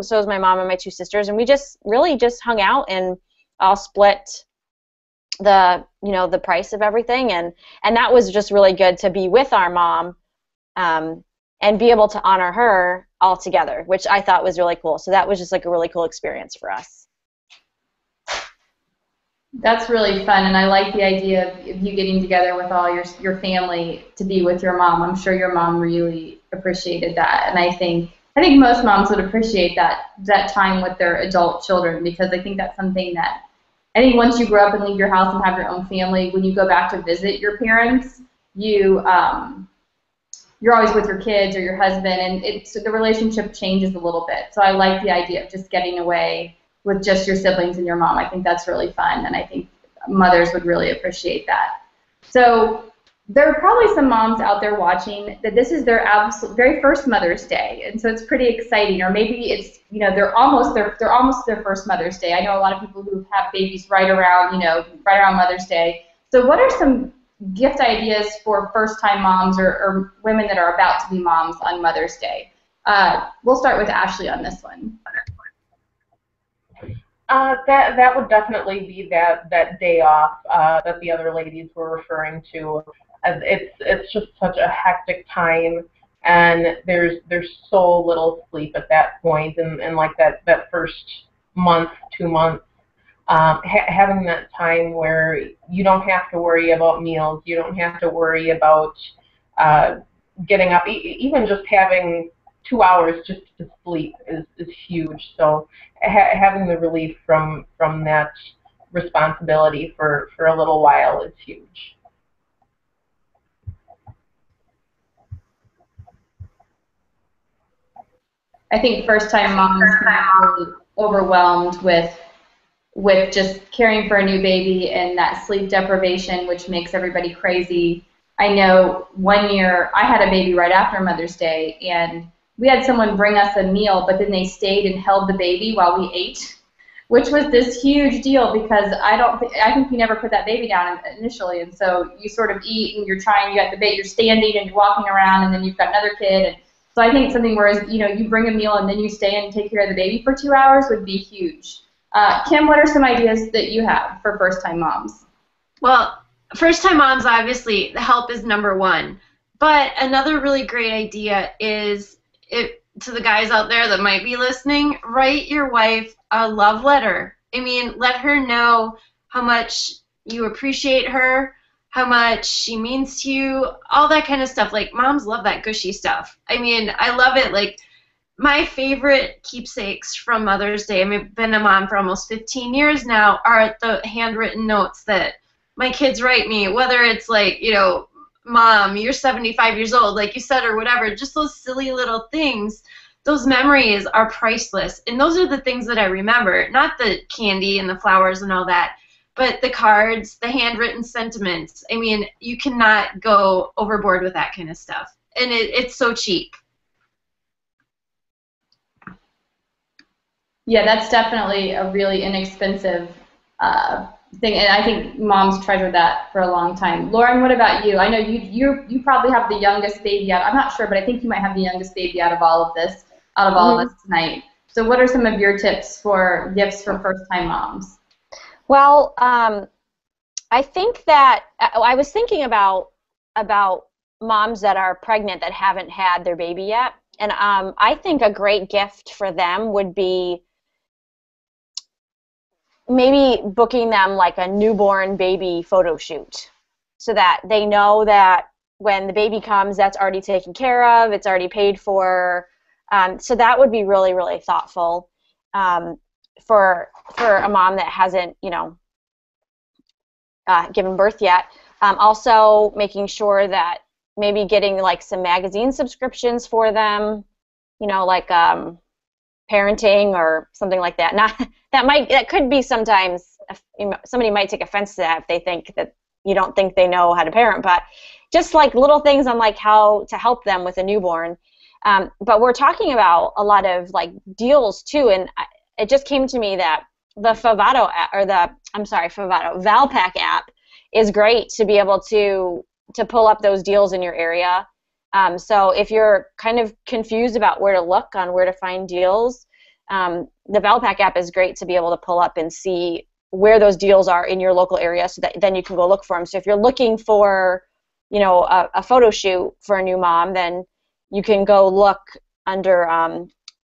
Speaker 2: so was my mom and my two sisters, and we just really just hung out and all split the, you know, the price of everything, and that was just really good to be with our mom and be able to honor her all together, which I thought was really cool. So that was just like a really cool experience for us.
Speaker 1: That's really fun, and I like the idea of you getting together with all your family to be with your mom. I'm sure your mom really appreciated that, and I think most moms would appreciate that time with their adult children, because I think that's something that I think once you grow up and leave your house and have your own family, when you go back to visit your parents, you you're always with your kids or your husband, and the relationship changes a little bit. So I like the idea of just getting away with just your siblings and your mom. I think that's really fun, and I think mothers would really appreciate that. So there are probably some moms out there watching that this is their very first Mother's Day, and so it's pretty exciting. Or maybe it's, you know, they're almost their first Mother's Day. I know a lot of people who have babies right around Mother's Day. So what are some gift ideas for first-time moms or women that are about to be moms on Mother's Day? We'll start with Ashley on this one.
Speaker 4: That would definitely be that day off that the other ladies were referring to. It's just such a hectic time, and there's so little sleep at that point, and like that first month, 2 months, having that time where you don't have to worry about meals, you don't have to worry about getting up, even just having 2 hours just to sleep is huge. So having the relief from that responsibility for a little while is huge.
Speaker 1: I think first-time moms can be really overwhelmed with just caring for a new baby and that sleep deprivation, which makes everybody crazy. I know one year I had a baby right after Mother's Day, and we had someone bring us a meal, but then they stayed and held the baby while we ate, which was this huge deal because I think we never put that baby down initially, and so you sort of eat and you're standing and you're walking around, and then you've got another kid. And so I think something where, you know, you bring a meal and then you stay and take care of the baby for 2 hours would be huge. Kim, what are some ideas that you have for first-time moms?
Speaker 5: Well, first-time moms, obviously, the help is number one. But another really great idea is, to the guys out there that might be listening, write your wife a love letter. I mean, let her know how much you appreciate her, how much she means to you, all that kind of stuff. Like, moms love that gushy stuff. I mean, I love it. Like, my favorite keepsakes from Mother's Day, I've been a mom for almost 15 years now, are the handwritten notes that my kids write me, whether it's like, you know, Mom, you're 75 years old, like you said, or whatever, just those silly little things. Those memories are priceless, and those are the things that I remember, not the candy and the flowers and all that, but the cards, the handwritten sentiments. I mean, you cannot go overboard with that kind of stuff, and it's so cheap.
Speaker 1: Yeah, that's definitely a really inexpensive thing, and I think moms treasure that for a long time. Lauren, what about you? I know you probably have the youngest baby out. I'm not sure, but I think you might have the youngest baby out of all of us tonight. So what are some of your tips for gifts for first-time moms?
Speaker 2: Well, I think that I was thinking about moms that are pregnant that haven't had their baby yet, and I think a great gift for them would be maybe booking them like a newborn baby photo shoot, so that they know that when the baby comes, that's already taken care of, it's already paid for. So that would be really, really thoughtful for a mom that hasn't, you know, given birth yet. Also making sure that maybe getting like some magazine subscriptions for them, you know, like parenting or something like that. That could be sometimes, somebody might take offense to that if they think that you don't think they know how to parent, but just like little things on like how to help them with a newborn. But we're talking about a lot of like deals too, and it just came to me that the Favado app, or Valpak app is great to be able to pull up those deals in your area. So if you're kind of confused about where to look on where to find deals, the Valpak app is great to be able to pull up and see where those deals are in your local area, so that then you can go look for them. So if you're looking for, you know, a photo shoot for a new mom, then you can go look under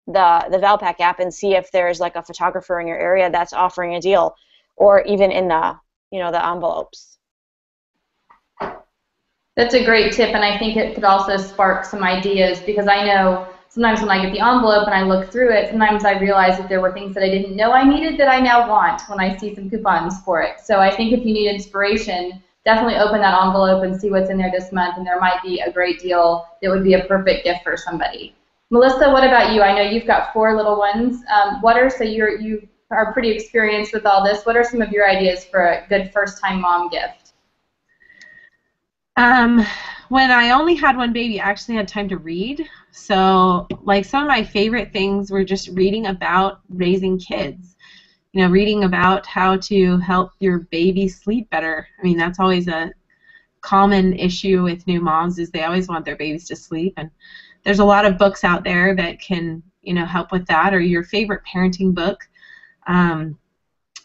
Speaker 2: the Valpak app and see if there's like a photographer in your area that's offering a deal, or even in the, you know, the envelopes.
Speaker 1: That's a great tip, and I think it could also spark some ideas, because I know sometimes when I get the envelope and I look through it, sometimes I realize that there were things that I didn't know I needed that I now want when I see some coupons for it. So I think if you need inspiration definitely open that envelope and see what's in there this month, and there might be a great deal that would be a perfect gift for somebody. Melissa, what about you? I know you've got 4 little ones. You are pretty experienced with all this. What are some of your ideas for a good first-time mom gift?
Speaker 3: When I only had one baby, I actually had time to read. So, like, some of my favorite things were just reading about raising kids. You know, reading about how to help your baby sleep better. I mean, that's always a common issue with new moms, is they always want their babies to sleep. And there's a lot of books out there that can, help with that, or your favorite parenting book. And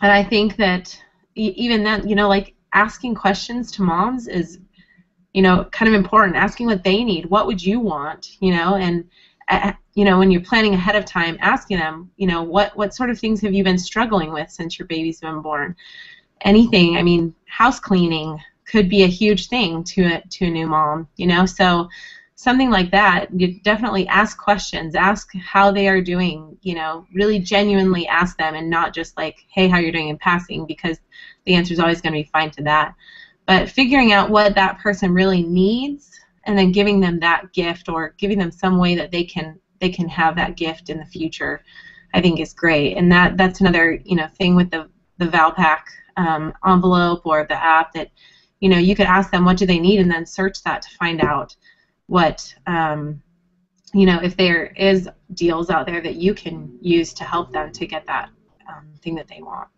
Speaker 3: I think that even then, like, asking questions to moms is, kind of important. Asking what they need. What would you want? And when you're planning ahead of time, asking them, what sort of things have you been struggling with since your baby's been born? Anything. I mean, house cleaning could be a huge thing to a new mom. So something like that. You definitely ask questions. Ask how they are doing. Really genuinely ask them, and not just like, hey, how you're doing in passing, because the answer is always going to be fine to that. But figuring out what that person really needs, and then giving them that gift, or giving them some way that they can have that gift in the future, I think is great. And that's another thing with the Valpak envelope or the app, that you could ask them what do they need, and then search that to find out what if there is deals out there that you can use to help them to get that thing that they want.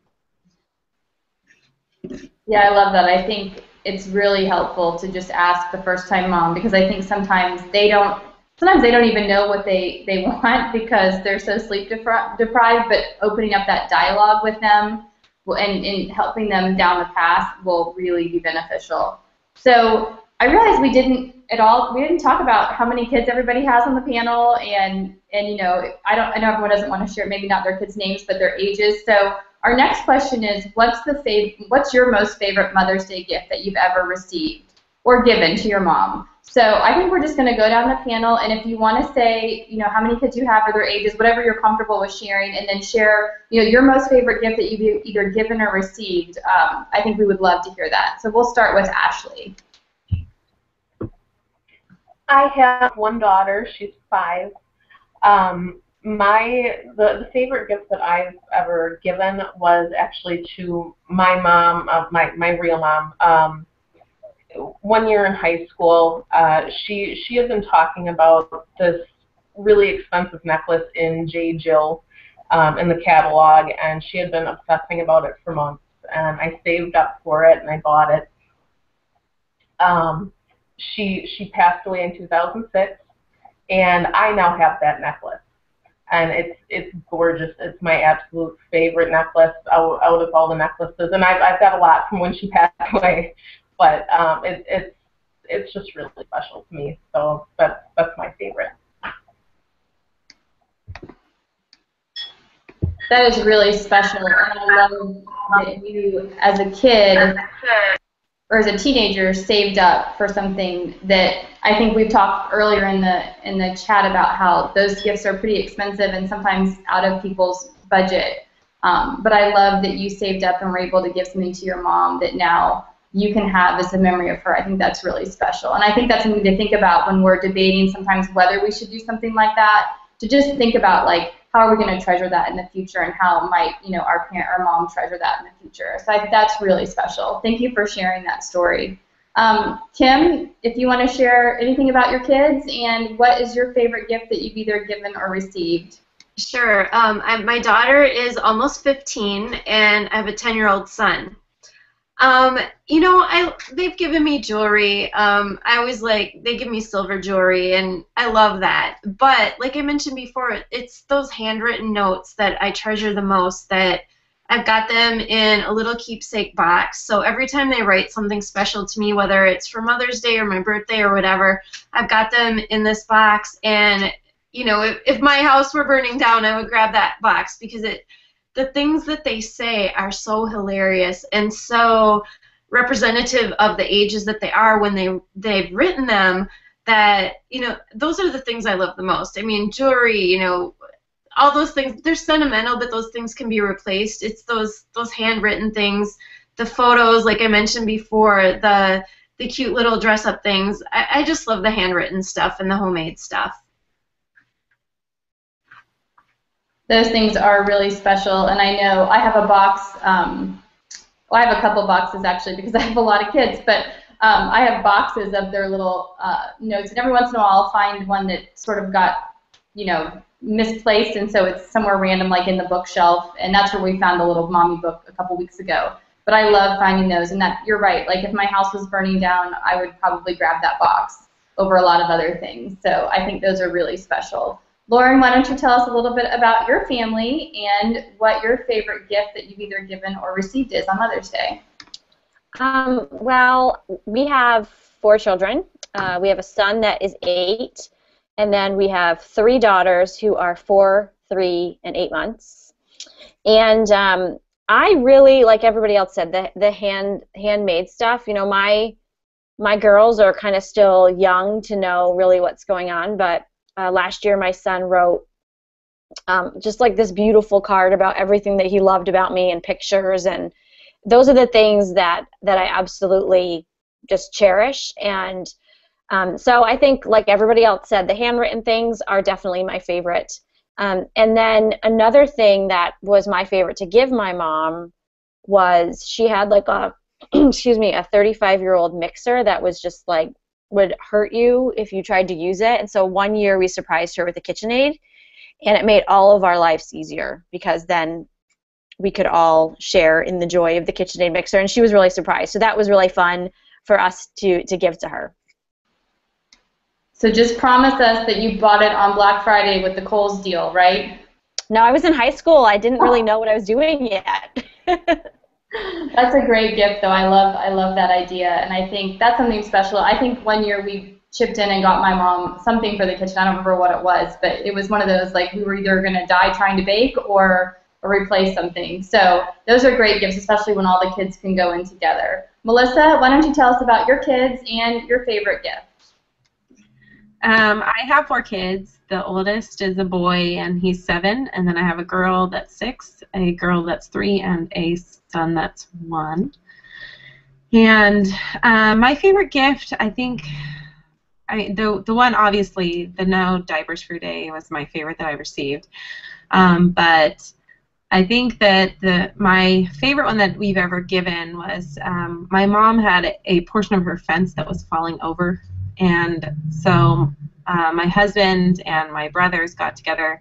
Speaker 1: Yeah, I love that. I think it's really helpful to just ask the first-time mom, because I think sometimes they don't even know what they want because they're so sleep deprived, but opening up that dialogue with them and helping them down the path will really be beneficial. So I realized we didn't talk about how many kids everybody has on the panel, and I know everyone doesn't want to share, maybe not their kids' names, but their ages. So our next question is, what's your most favorite Mother's Day gift that you've ever received or given to your mom? So I think we're just going to go down the panel, and if you want to say, how many kids you have or their ages, whatever you're comfortable with sharing, and then share, your most favorite gift that you've either given or received. I think we would love to hear that. So we'll start with Ashley.
Speaker 4: I have one daughter. She's 5. The favorite gift that I've ever given was actually to my mom, my real mom. One year in high school, she had been talking about this really expensive necklace in J. Jill in the catalog, and she had been obsessing about it for months. And I saved up for it, and I bought it. She passed away in 2006, and I now have that necklace. And it's gorgeous. It's my absolute favorite necklace out of all the necklaces. And I've got a lot from when she passed away, but it's just really special to me. So that's my favorite.
Speaker 1: That is really special, and I love that you, as a kid or as a teenager, saved up for something that I think we've talked earlier in the chat about how those gifts are pretty expensive and sometimes out of people's budget. But I love that you saved up and were able to give something to your mom that now you can have as a memory of her. I think that's really special. And I think that's something to think about when we're debating sometimes whether we should do something like that, to just think about, like, how are we going to treasure that in the future, and how might our parent or mom treasure that in the future. So that's really special. Thank you for sharing that story. Kim, if you want to share anything about your kids, and what is your favorite gift that you've either given or received?
Speaker 5: Sure. My daughter is almost 15, and I have a 10-year-old son. They've given me jewelry. I always they give me silver jewelry, and I love that. But like I mentioned before, it's those handwritten notes that I treasure the most, that I've got them in a little keepsake box. So every time they write something special to me, whether it's for Mother's Day or my birthday or whatever, I've got them in this box. And, if my house were burning down, I would grab that box, because the things that they say are so hilarious and so representative of the ages that they are when they've written them, that, those are the things I love the most. I mean, jewelry, all those things, they're sentimental, but those things can be replaced. It's those handwritten things the photos, like I mentioned before, the cute little dress-up things. I just love the handwritten stuff and the homemade stuff.
Speaker 1: Those things are really special, and I know I have a box. Well, I have a couple boxes actually because I have a lot of kids, but I have boxes of their little notes, and every once in a while I'll find one that sort of got, you know, misplaced, and so it's somewhere random like in the bookshelf, and that's where we found the little mommy book a couple weeks ago. But I love finding those, and that you're right. Like if my house was burning down, I would probably grab that box over a lot of other things. So I think those are really special. Lauren, why don't you tell us a little bit about your family and what your favorite gift that you've either given or received is on Mother's Day?
Speaker 2: Well, we have 4 children. We have a son that is 8, and then we have 3 daughters who are 4, 3, and 8 months. And I really, like everybody else said, the handmade stuff. You know, my girls are kind of still young to know really what's going on, but last year my son wrote just like this beautiful card about everything that he loved about me and pictures, and those are the things that I absolutely just cherish. And so I think, like everybody else said, the handwritten things are definitely my favorite. And then another thing that was my favorite to give my mom was she had like a excuse me, a 35-year-old mixer that was just like would hurt you if you tried to use it. And so one year we surprised her with a KitchenAid, and it made all of our lives easier because then we could all share in the joy of the KitchenAid mixer, and she was really surprised. So that was really fun for us to give to her.
Speaker 1: So just promise us that you bought it on Black Friday with the Kohl's deal, right?
Speaker 2: No, I was in high school. I didn't really know what I was doing yet.
Speaker 1: That's a great gift, though. I love that idea, and I think that's something special. I think one year we chipped in and got my mom something for the kitchen. I don't remember what it was, but it was one of those, like, we were either going to die trying to bake or replace something. So those are great gifts, especially when all the kids can go in together. Melissa, why don't you tell us about your kids and your favorite gift?
Speaker 3: I have 4 kids. The oldest is a boy, and he's 7, and then I have a girl that's 6, a girl that's 3, and a son that's 1. And my favorite gift, I think, the one, obviously, the No Diapers for Day was my favorite that I received. But I think that my favorite one that we've ever given was my mom had a portion of her fence that was falling over, and so my husband and my brothers got together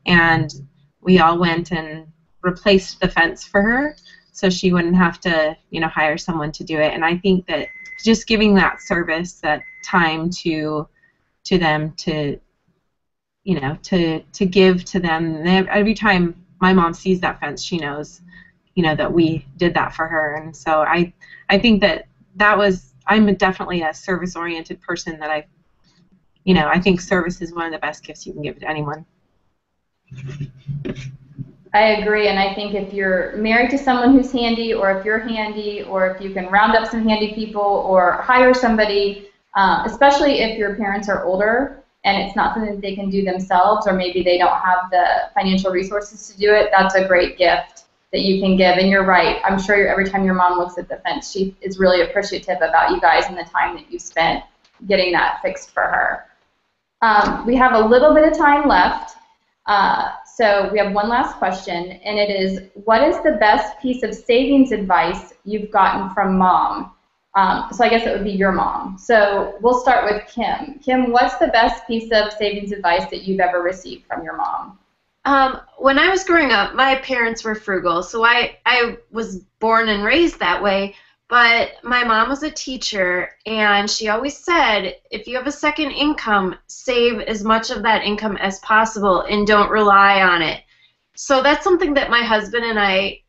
Speaker 3: and we all went and replaced the fence for her so she wouldn't have to, you know, hire someone to do it. And I think that just giving that service, that time to them, to, you know, to give to them, every time my mom sees that fence, she knows, you know, that we did that for her. And so I think that was, I'm definitely a service-oriented person, that I think service is one of the best gifts you can give to anyone.
Speaker 1: I agree, and I think if you're married to someone who's handy, or if you're handy, or if you can round up some handy people or hire somebody, especially if your parents are older and it's not something that they can do themselves, or maybe they don't have the financial resources to do it, that's a great gift that you can give. And you're right, I'm sure every time your mom looks at the fence, she is really appreciative about you guys and the time that you spent getting that fixed for her. We have a little bit of time left, so we have one last question, and it is, what is the best piece of savings advice you've gotten from Mom? So I guess it would be your mom. So we'll start with Kim. Kim, what's the best piece of savings advice that you've ever received from your mom?
Speaker 5: When I was growing up, my parents were frugal, so I was born and raised that way. But my mom was a teacher, and she always said, if you have a second income, save as much of that income as possible and don't rely on it. So that's something that my husband and I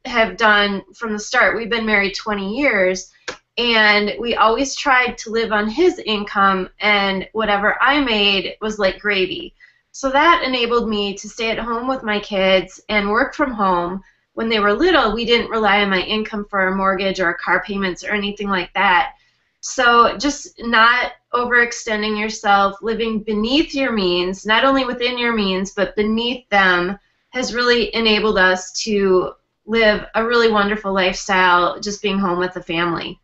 Speaker 5: have done from the start. We've been married 20 years, and we always tried to live on his income, and whatever I made was like gravy. So that enabled me to stay at home with my kids and work from home. When they were little, we didn't rely on my income for a mortgage or car payments or anything like that. So just not overextending yourself, living beneath your means, not only within your means, but beneath them, has really enabled us to live a really wonderful lifestyle just being home with the family.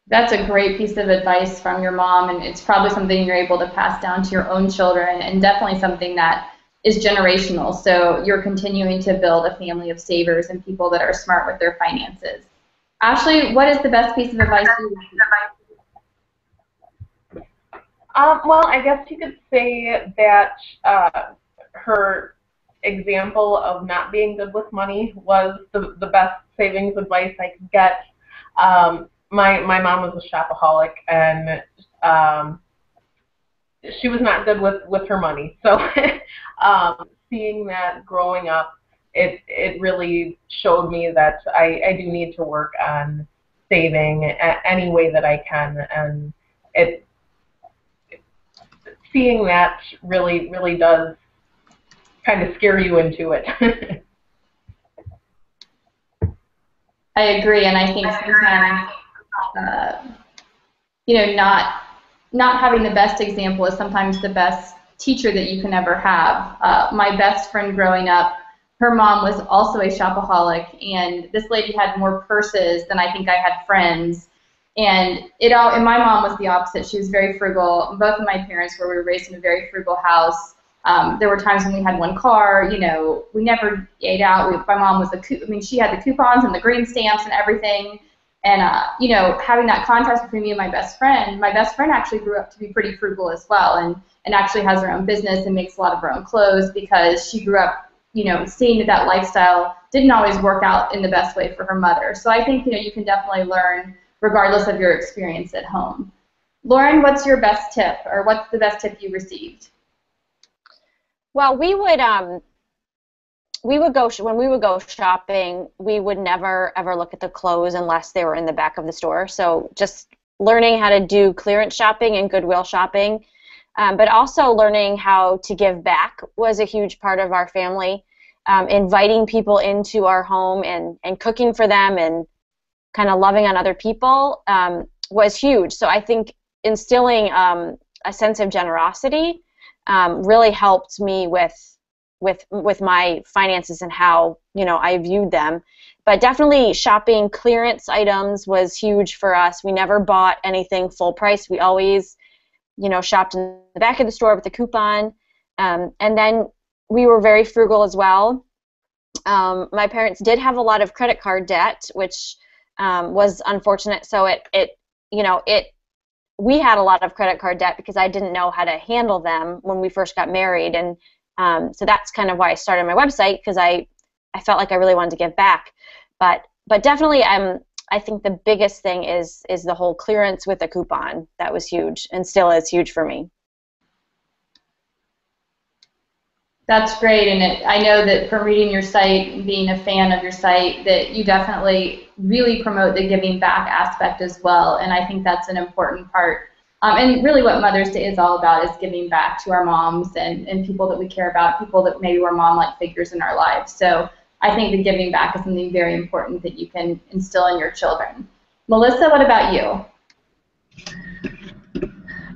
Speaker 1: That's a great piece of advice from your mom, and it's probably something you're able to pass down to your own children, and definitely something that is generational. So you're continuing to build a family of savers and people that are smart with their finances. Ashley, what is the best piece of advice you received?
Speaker 4: Well, I guess you could say that her example of not being good with money was the best savings advice I could get. My mom was a shopaholic, and she was not good with her money. So seeing that growing up, it really showed me that I do need to work on saving any way that I can, and seeing that really does kind of scare you into it.
Speaker 1: I agree, and I think sometimes, not having the best example is sometimes the best teacher that you can ever have. My best friend growing up, her mom was also a shopaholic, and this lady had more purses than I think I had friends. And my mom was the opposite. She was very frugal. Both of my parents we were raised in a very frugal house. There were times when we had one car. We never ate out. My mom was she had the coupons and the green stamps and everything. And having that contrast between me and my best friend actually grew up to be pretty frugal as well, and actually has her own business and makes a lot of her own clothes because she grew up, seeing that lifestyle didn't always work out in the best way for her mother. So I think you can definitely learn regardless of your experience at home. Lauren, what's your best tip, or what's the best tip you received?
Speaker 2: Well, we would go when we would go shopping, we would never ever look at the clothes unless they were in the back of the store. So just learning how to do clearance shopping and Goodwill shopping, but also learning how to give back was a huge part of our family. Inviting people into our home and cooking for them and kind of loving on other people was huge. So I think instilling a sense of generosity really helped me with my finances and how I viewed them. But definitely shopping clearance items was huge for us. We never bought anything full price. We always shopped in the back of the store with a coupon. And then we were very frugal as well. My parents did have a lot of credit card debt, which was unfortunate. So we had a lot of credit card debt because I didn't know how to handle them when we first got married, and so that's kind of why I started my website, because I felt like I really wanted to give back. But definitely, I think the biggest thing is the whole clearance with a coupon. That was huge, and still is huge for me.
Speaker 1: That's great, and I know that from reading your site and being a fan of your site that you definitely really promote the giving back aspect as well, and I think that's an important part. And really what Mother's Day is all about is giving back to our moms and people that we care about, people that maybe were mom-like figures in our lives. So I think the giving back is something very important that you can instill in your children. Melissa, what about you?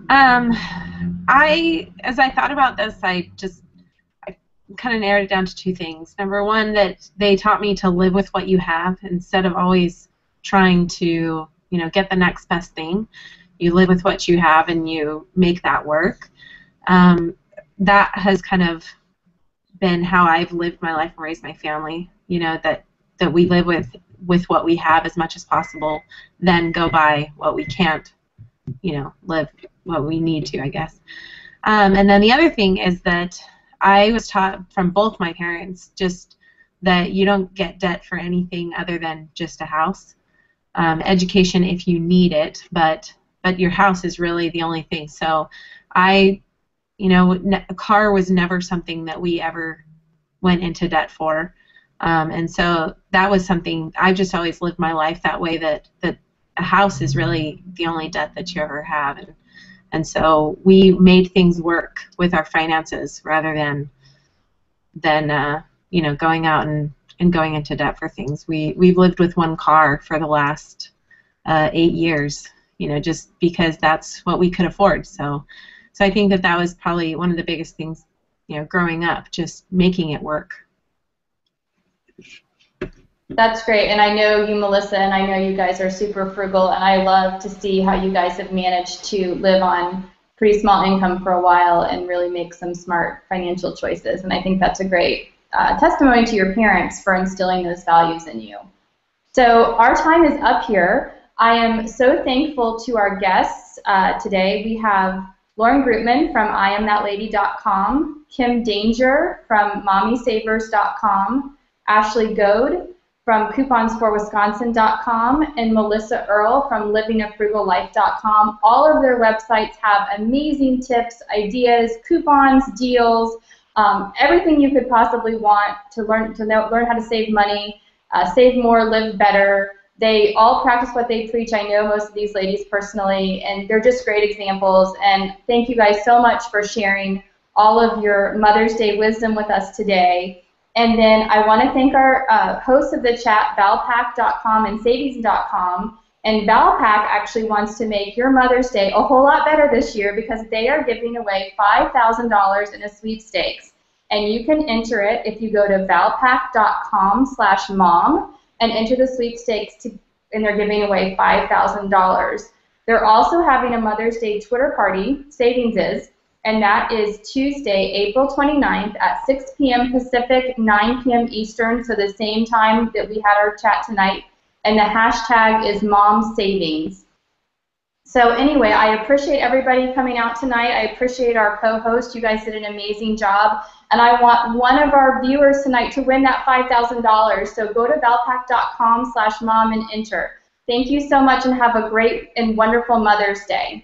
Speaker 3: As I thought about this, I kind of narrowed it down to two things. Number one, that they taught me to live with what you have instead of always trying to, get the next best thing. You live with what you have and you make that work. That has kind of been how I've lived my life and raised my family. That we live with what we have as much as possible, then go by what we can't, live what we need to, I guess. And then the other thing is that I was taught from both my parents just that you don't get debt for anything other than just a house. Education if you need it, but your house is really the only thing. So a car was never something that we ever went into debt for. And so that was something, I've just always lived my life that way, that a house is really the only debt that you ever have. And so we made things work with our finances rather than going out and going into debt for things. We've lived with one car for the last 8 years, just because that's what we could afford. So I think that was probably one of the biggest things, growing up, just making it work.
Speaker 1: That's great, and I know you, Melissa, and I know you guys are super frugal, and I love to see how you guys have managed to live on pretty small income for a while and really make some smart financial choices, and I think that's a great testimony to your parents for instilling those values in you. So our time is up here. I am so thankful to our guests today. We have Lauren Grootman from IamThatLady.com, Kim Danger from MommySavers.com, Ashley Goad from CouponsForWisconsin.com, and Melissa Earle from LivingAFrugalLife.com. All of their websites have amazing tips, ideas, coupons, deals, everything you could possibly want to learn how to save money, save more, live better. They all practice what they preach. I know most of these ladies personally, and they're just great examples. And thank you guys so much for sharing all of your Mother's Day wisdom with us today. And then I want to thank our hosts of the chat, valpak.com and savings.com. And Valpak actually wants to make your Mother's Day a whole lot better this year because they are giving away $5,000 in a sweepstakes. And you can enter it if you go to valpak.com/mom and enter the sweepstakes, and they're giving away $5,000. They're also having a Mother's Day Twitter party, Savings is, and that is Tuesday, April 29th at 6 p.m. Pacific, 9 p.m. Eastern, so the same time that we had our chat tonight, and the hashtag is MomSavings. So anyway, I appreciate everybody coming out tonight. I appreciate our co-host. You guys did an amazing job. And I want one of our viewers tonight to win that $5,000. So go to valpak.com/mom and enter. Thank you so much and have a great and wonderful Mother's Day.